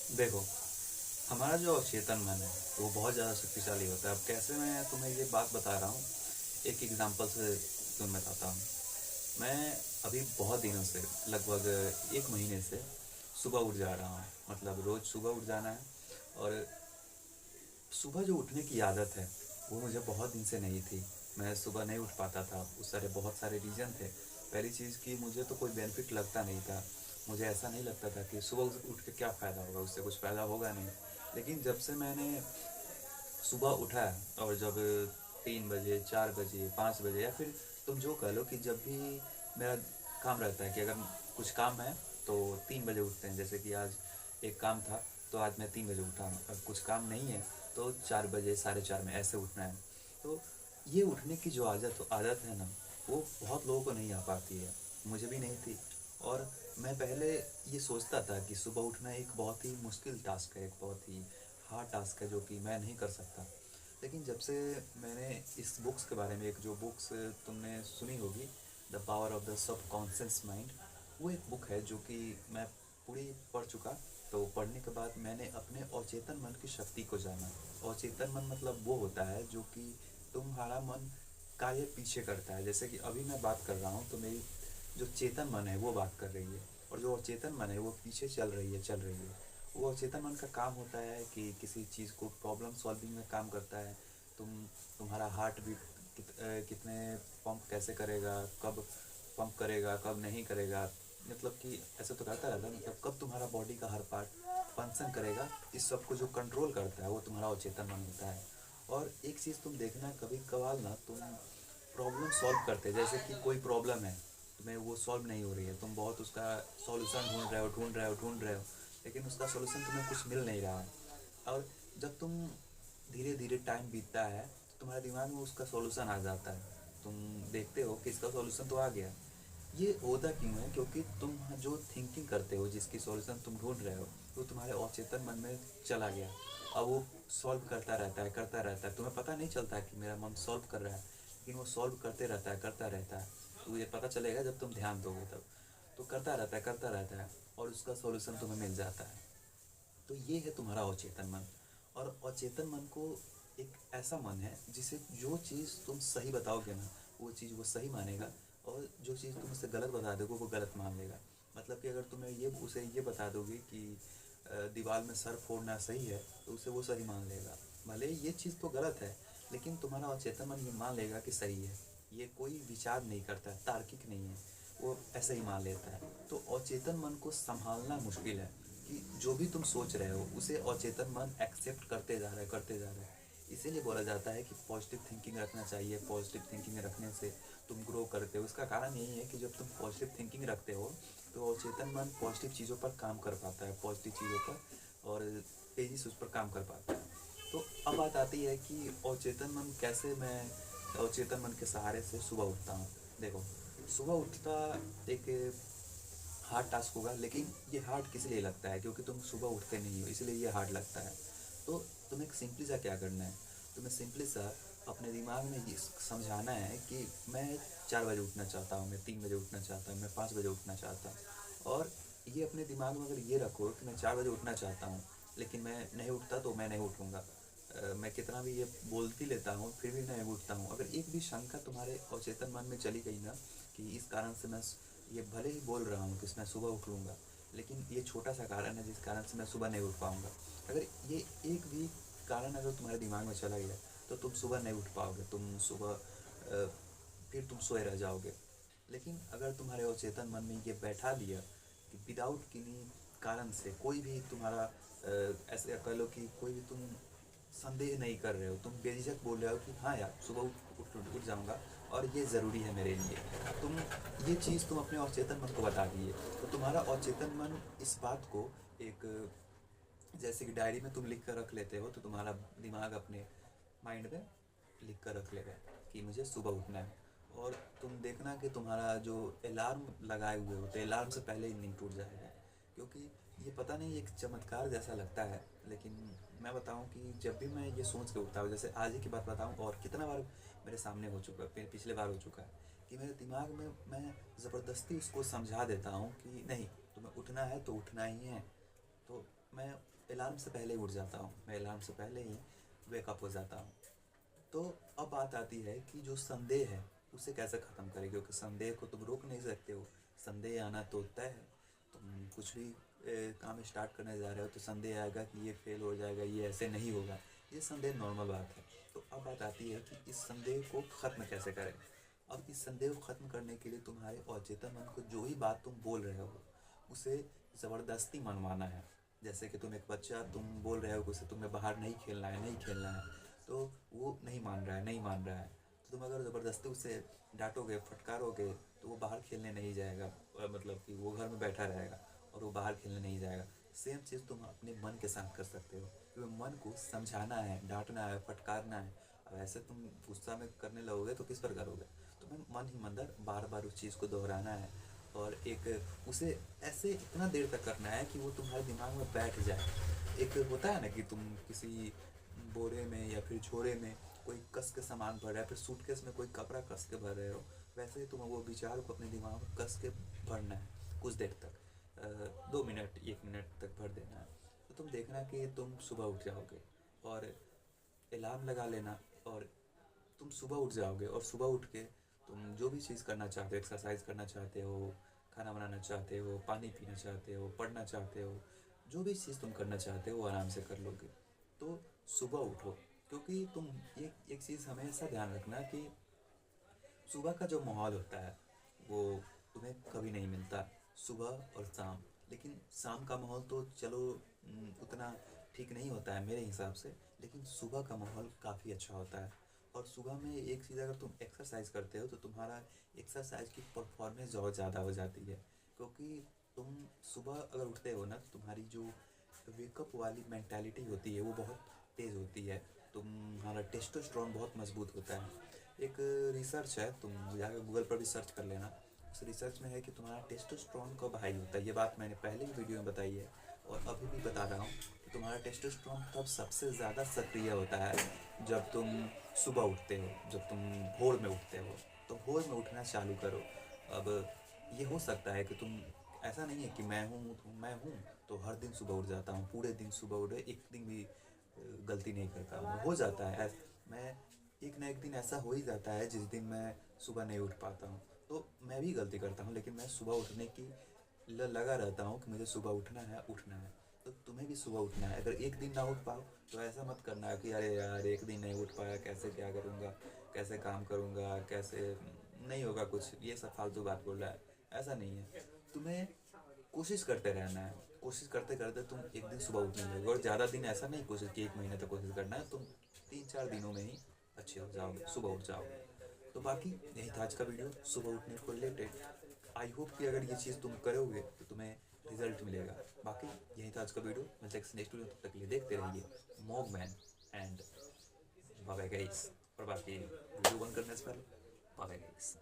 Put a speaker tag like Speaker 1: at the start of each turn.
Speaker 1: देखो, हमारा जो अवचेतन मन है वो बहुत ज़्यादा शक्तिशाली होता है। अब कैसे मैं तुम्हें ये बात बता रहा हूँ, एक एग्जांपल से तुम्हें बताता हूँ। मैं अभी बहुत दिनों से, लगभग एक महीने से सुबह उठ जा रहा हूँ। मतलब रोज़ सुबह उठ जाना है। और सुबह जो उठने की आदत है वो मुझे बहुत दिन से नहीं थी। मैं सुबह नहीं उठ पाता था, उस सारे बहुत सारे रीज़न थे। पहली चीज़ कि मुझे तो कोई बेनिफिट लगता नहीं था। मुझे ऐसा नहीं लगता था कि सुबह उठ के क्या फ़ायदा होगा, उससे कुछ फ़ायदा होगा नहीं। लेकिन जब से मैंने सुबह उठा है, और जब 3 बजे, 4 बजे, 5 बजे, या फिर तुम जो कह लो कि जब भी मेरा काम रहता है कि अगर कुछ काम है तो 3 बजे उठते हैं। जैसे कि आज एक काम था तो आज मैं 3 बजे उठा हूँ। अब कुछ काम नहीं है तो 4 बजे, 4:30 में ऐसे उठना है। तो ये उठने की जो आदत है ना, वो बहुत लोगों को नहीं आ पाती है। मुझे भी नहीं थी। और मैं पहले ये सोचता था कि सुबह उठना एक बहुत ही मुश्किल टास्क है, एक बहुत ही हार्ड टास्क है जो कि मैं नहीं कर सकता। लेकिन जब से मैंने इस बुक्स के बारे में, एक जो बुक्स तुमने सुनी होगी, the power of the subconscious mind, वो एक बुक है जो कि मैं पूरी पढ़ चुका। तो पढ़ने के बाद मैंने अपने अवचेतन मन की शक्ति को जाना। अवचेतन मन मतलब वो होता है जो कि तुम्हारा मन कार्य पीछे करता है। जैसे कि अभी मैं बात कर रहा हूँ तो मेरी जो चेतन मन है वो बात कर रही है, और जो अचेतन मन है वो पीछे चल रही है। वो अचेतन मन का काम होता है कि किसी चीज़ को प्रॉब्लम सॉल्विंग में काम करता है। तुम्हारा हार्ट बीट कितने पंप कैसे करेगा, कब पंप करेगा, कब नहीं करेगा। मतलब कि ऐसे तो करता रहता है, मतलब कब तुम्हारा बॉडी का हर पार्ट फंक्शन करेगा, इस सब को जो कंट्रोल करता है वो तुम्हारा अवचेतन मन होता है। और एक चीज़ तुम देखना, कभी कभार ना तुम प्रॉब्लम सॉल्व करते, जैसे कि कोई प्रॉब्लम है, तुम्हें वो सॉल्व नहीं हो रही है, तुम बहुत उसका सॉल्यूशन ढूंढ रहे हो, लेकिन उसका सॉल्यूशन तुम्हें कुछ मिल नहीं रहा है। और जब तुम धीरे धीरे टाइम बीतता है तो तुम्हारे दिमाग में उसका सॉल्यूशन आ जाता है। तुम देखते हो कि इसका सॉल्यूशन तो आ गया। ये होता क्यों है? क्योंकि तुम जो थिंकिंग करते हो, जिसकी सॉल्यूशन तुम ढूंढ रहे हो, वो तुम्हारे अवचेतन मन में चला गया। अब वो सॉल्व करता रहता है, तुम्हें पता नहीं चलता कि मेरा मन सॉल्व कर रहा है, लेकिन वो सॉल्व करते रहता है। तो ये पता चलेगा जब तुम ध्यान दोगे तब। तो करता रहता है और उसका सॉल्यूशन तुम्हें मिल जाता है। तो ये है तुम्हारा अवचेतन मन। और अवचेतन मन को एक ऐसा मन है जिसे जो चीज़ तुम सही बताओगे ना, वो चीज़ वो सही मानेगा। और जो चीज़ तुम उसे गलत बता दोगे वो गलत मान लेगा। मतलब कि अगर तुम्हें ये उसे ये बता दोगे कि दीवार में सर फोड़ना सही है, तो उसे वो सही मान लेगा। भले ही ये चीज़ तो गलत है, लेकिन तुम्हारा अवचेतन मन ये मान लेगा कि सही है। ये कोई विचार नहीं करता है, तार्किक नहीं है, वो ऐसे ही मान लेता है। तो अवचेतन मन को संभालना मुश्किल है, कि जो भी तुम सोच रहे हो उसे अवचेतन मन एक्सेप्ट करते जा रहा है। इसीलिए बोला जाता है कि पॉजिटिव थिंकिंग रखना चाहिए। पॉजिटिव थिंकिंग रखने से तुम ग्रो करते हो। इसका कारण यही है कि जब तुम पॉजिटिव थिंकिंग रखते हो तो अवचेतन मन पॉजिटिव चीज़ों पर काम कर पाता है, पॉजिटिव चीज़ों पर, और तेज़ी से उस पर काम कर पाता है। तो अब बात आती है कि अवचेतन मन कैसे मैं अवचेतन मन के सहारे से सुबह उठता हूँ। देखो, सुबह उठता एक हार्ड टास्क होगा, लेकिन ये हार्ड किस लिए लगता है? क्योंकि तुम सुबह उठते नहीं हो, इसलिए ये हार्ड लगता है। तो तुम्हें सिंपली सा क्या करना है, तुम्हें सिंपली सा अपने दिमाग में ये समझाना है कि मैं 4 बजे उठना चाहता हूँ, मैं 3 बजे उठना चाहता हूँ, मैं 5 बजे उठना चाहता हूँ। और ये अपने दिमाग में अगर ये रखो कि मैं 4 बजे उठना चाहता हूँ, लेकिन मैं नहीं उठता तो मैं नहीं उठूँगा, मैं कितना भी ये बोल भी लेता हूँ फिर भी नहीं उठता हूँ। अगर एक भी शंका तुम्हारे अवचेतन मन में चली गई ना, कि इस कारण से मैं ये भले ही बोल रहा हूँ कि मैं सुबह उठ लूँगा, लेकिन ये छोटा सा कारण है जिस कारण से मैं सुबह नहीं उठ पाऊँगा। अगर ये एक भी कारण अगर तुम्हारे दिमाग में चला गया तो तुम सुबह नहीं उठ पाओगे। तुम सुबह फिर तुम सोए रह जाओगे। लेकिन अगर तुम्हारे अवचेतन मन में ये बैठा दिया कि विदाउट किन्हीं कारण से, कोई भी तुम्हारा ऐसे कह लो कि कोई भी तुम संदेह नहीं कर रहे हो, तुम बेझिझक बोल रहे हो कि हाँ यार सुबह उठ जाऊँगा और ये ज़रूरी है मेरे लिए। तुम ये चीज़ तुम अपने अवचेतन मन को बता दिए, तो तुम्हारा अवचेतन मन इस बात को एक, जैसे कि डायरी में तुम लिख कर रख लेते हो, तो तुम्हारा दिमाग अपने माइंड में लिख कर रख लेगा कि मुझे सुबह उठना है। और तुम देखना कि तुम्हारा जो अलार्म लगाए हुए होते हैं, अलार्म से पहले ही नींद टूट जाएगा। क्योंकि ये पता नहीं, एक चमत्कार जैसा लगता है, लेकिन मैं बताऊं कि जब भी मैं ये सोच के उठता हूँ, जैसे आज ही की बात बताऊं, और कितना बार मेरे सामने हो चुका है, पिछले बार हो चुका है, कि मेरे दिमाग में मैं ज़बरदस्ती उसको समझा देता हूँ कि नहीं, तुम्हें उठना है तो उठना ही है। तो मैं अलार्म से पहले ही उठ जाता हूँ, मैं अलार्म से पहले ही वेकअप हो जाता हूँ। तो अब बात आती है कि जो संदेह है उसे कैसे ख़त्म करें, क्योंकि संदेह को तुम रोक नहीं सकते हो, संदेह आना तो तय है। तुम कुछ भी काम स्टार्ट करने जा रहे हो तो संदेह आएगा कि ये फेल हो जाएगा, ये ऐसे नहीं होगा, ये संदेह नॉर्मल बात है। तो अब बात आती है कि इस संदेह को ख़त्म कैसे करें। अब इस संदेह को ख़त्म करने के लिए तुम्हारे अवचेतन मन को जो ही बात तुम बोल रहे हो उसे ज़बरदस्ती मनवाना है। जैसे कि तुम एक बच्चा, तुम बोल रहे हो कि उसे तुम्हें बाहर नहीं खेलना है, नहीं खेलना है, तो वो नहीं मान रहा है, नहीं मान रहा है। तो तुम अगर ज़बरदस्ती उसे डांटोगे, फटकारोगे, तो वो बाहर खेलने नहीं जाएगा, मतलब कि वो घर में बैठा रहेगा और वो बाहर खेलने नहीं जाएगा। सेम चीज़ तुम अपने मन के साथ कर सकते हो, क्योंकि मन को समझाना है, डांटना है, फटकारना है। अब ऐसे तुम गुस्सा में करने लगोगे तो किस पर करोगे। तुम्हें मन ही मंदिर बार बार उस चीज़ को दोहराना है और एक उसे ऐसे इतना देर तक करना है कि वो तुम्हारे दिमाग में बैठ जाए। एक होता है ना कि तुम किसी बोरे में या फिर झोरे में कोई कस के सामान भर रहा है, फिर सूटकेस में कोई कपड़ा कस के भर रहे हो, वैसे ही तुम वो विचार को अपने दिमाग में कस के भरना है कुछ देर तक, 2 मिनट 1 मिनट तक भर देना है। तो तुम देखना कि तुम सुबह उठ जाओगे और अलार्म लगा लेना, और तुम सुबह उठ जाओगे और सुबह उठ के तुम जो भी चीज़ करना चाहते हो, एक्सरसाइज करना चाहते हो, खाना बनाना चाहते हो, पानी पीना चाहते हो, पढ़ना चाहते हो, जो भी चीज़ तुम करना चाहते हो वो आराम से कर लोगे। तो सुबह उठो, क्योंकि तुम एक चीज़ हमेशा ध्यान रखना कि सुबह का जो माहौल होता है वो तुम्हें कभी नहीं मिलता, सुबह और शाम। लेकिन शाम का माहौल तो चलो उतना ठीक नहीं होता है मेरे हिसाब से, लेकिन सुबह का माहौल काफ़ी अच्छा होता है। और सुबह में एक चीज़, अगर तुम एक्सरसाइज करते हो तो तुम्हारा एक्सरसाइज की परफॉर्मेंस और ज़्यादा हो जाती है, क्योंकि तुम सुबह अगर उठते हो ना तो तुम्हारी जो वेकअप वाली मेंटालिटी होती है वो बहुत तेज़ होती है, तुम्हारा टेस्टोस्टेरोन बहुत मजबूत होता है। एक रिसर्च है, तुम जाकर गूगल पर भी सर्च कर लेना। उस रिसर्च में है कि तुम्हारा टेस्टोस्टेरोन कब हाई होता है, ये बात मैंने पहले ही वीडियो में बताई है और अभी भी बता रहा हूँ कि तुम्हारा टेस्टोस्टेरोन तब सबसे ज़्यादा सक्रिय होता है जब तुम सुबह उठते हो, जब तुम भोर में उठते हो। तो भोर में उठना चालू करो। अब ये हो सकता है कि तुम, ऐसा नहीं है कि मैं हूँ तो हर दिन सुबह उठ जाता हूँ, पूरे दिन सुबह उठे, एक दिन भी गलती नहीं करता हूँ, हो जाता है मैं एक ना एक दिन ऐसा हो ही जाता है जिस दिन मैं सुबह नहीं उठ पाता हूँ। तो मैं भी गलती करता हूँ, लेकिन मैं सुबह उठने की लगा रहता हूँ कि मुझे सुबह उठना है, उठना है। तो तुम्हें भी सुबह उठना है। अगर एक दिन ना उठ पाओ तो ऐसा मत करना कि अरे यार एक दिन नहीं उठ पाया, कैसे क्या करूँगा, कैसे काम करूँगा, कैसे नहीं होगा कुछ, ये सब फालतू बात बोल रहा है। ऐसा नहीं है, तुम्हें कोशिश करते रहना है। कोशिश करते करते तुम एक दिन सुबह उठने लगोगे, और ज़्यादा दिन ऐसा नहीं कोशिश कि 1 महीने तक कोशिश करना है, तुम 3-4 दिनों में ही अच्छे हो जाओगे, सुबह उठ जाओगे। तो बाकी यही था आज का वीडियो सुबह उठने को रिलेटेड। आई होप कि अगर ये चीज़ तुम करोगे तो तुम्हें रिजल्ट मिलेगा। बाकी यही था आज का वीडियो, मिलते हैं नेक्स्ट वीडियो, तब तक के लिए देखते रहिए मॉगमैन एंड बाय गाइस। और बाकी वीडियो बंद करने से पहले बाय गाइस।